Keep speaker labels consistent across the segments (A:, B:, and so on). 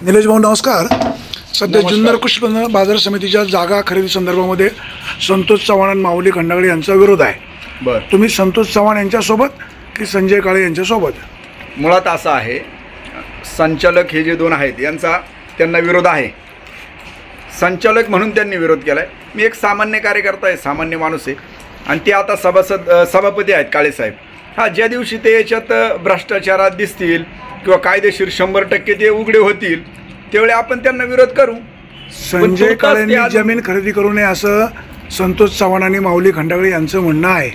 A: निलेश भाऊ नमस्कार. सध्या जुन्नर कृषी बाजार समितीच्या जागा खरेदी संदर्भामध्ये संतोष चव्हाण आणि माऊली खंडागळे यांचा विरोध आहे.
B: बरं,
A: तुम्ही संतोष चव्हाण यांच्यासोबत की संजय काळे यांच्यासोबत?
B: मुळात असं आहे, संचालक हे जे दोन आहेत यांचा त्यांना विरोध आहे. संचालक म्हणून त्यांनी विरोध केला आहे. मी एक सामान्य कार्यकर्ता आहे, सामान्य माणूस आहे आणि ते आता सभापती आहेत काळेसाहेब. हा, ज्या दिवशी ते याच्यात भ्रष्टाचारात दिसतील किंवा कायदेशीर 100% ते उघडे होतील त्यावेळी आपण त्यांना विरोध करू.
A: संजय काळेंनी जमीन खरेदी करू नये असं संतोष चव्हाण आणि माऊली खंडागळे यांचं म्हणणं आहे.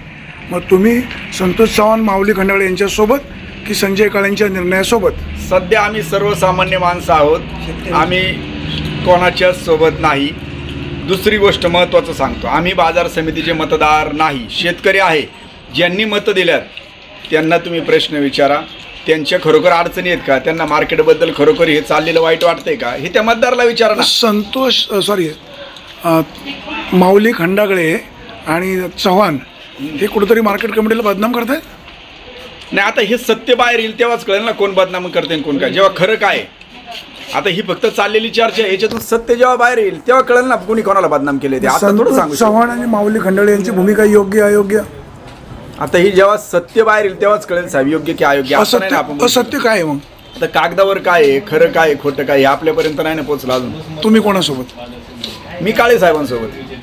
A: मग तुम्ही संतोष चव्हाण माऊली खंडागळे यांच्यासोबत की संजय काळेंच्या निर्णयासोबत?
B: सध्या आम्ही सर्वसामान्य माणसं आहोत, आम्ही कोणाच्या सोबत नाही. दुसरी गोष्ट महत्त्वाचं सांगतो, आम्ही बाजार समितीचे मतदार नाही, शेतकरी आहे. ज्यांनी मतं दिल्यात त्यांना तुम्ही प्रश्न विचारा, त्यांच्या खरोखर अडचणी आहेत का, त्यांना मार्केटबद्दल खरोखर हे चाललेलं वाईट वाटतंय का, हे त्या मतदाराला विचारा ना.
A: माऊली खंडागळे आणि चव्हाण हे कुठेतरी मार्केट कमिटीला बदनाम करत आहेत.
B: नाही, आता हे सत्य बाहेर येईल तेव्हाच कळेल ना कोण बदनाम करते आणि कोण काय. जेव्हा खरं काय, आता ही फक्त चाललेली चर्चा आहे, याच्यातून सत्य जेव्हा बाहेर येईल तेव्हा कळेल ना कोणी कोणाला बदनाम केले ते. आता थोडं सांगू
A: चव्हाण आणि माऊली खंडागळे यांची भूमिका योग्य अयोग्य?
B: आता ही जेव्हा सत्य बाहेर येईल तेव्हाच कळेल साहेब, योग्य की अयोग्य. असं नाही ना आपण
A: असत्य काय आहे मग?
B: आता कागदावर काय आहे, खरं काय खोटं काय हे आपल्यापर्यंत नाही ना पोहोचलं अजून.
A: तुम्ही कोणासोबत?
B: मी काळे साहेबांसोबत.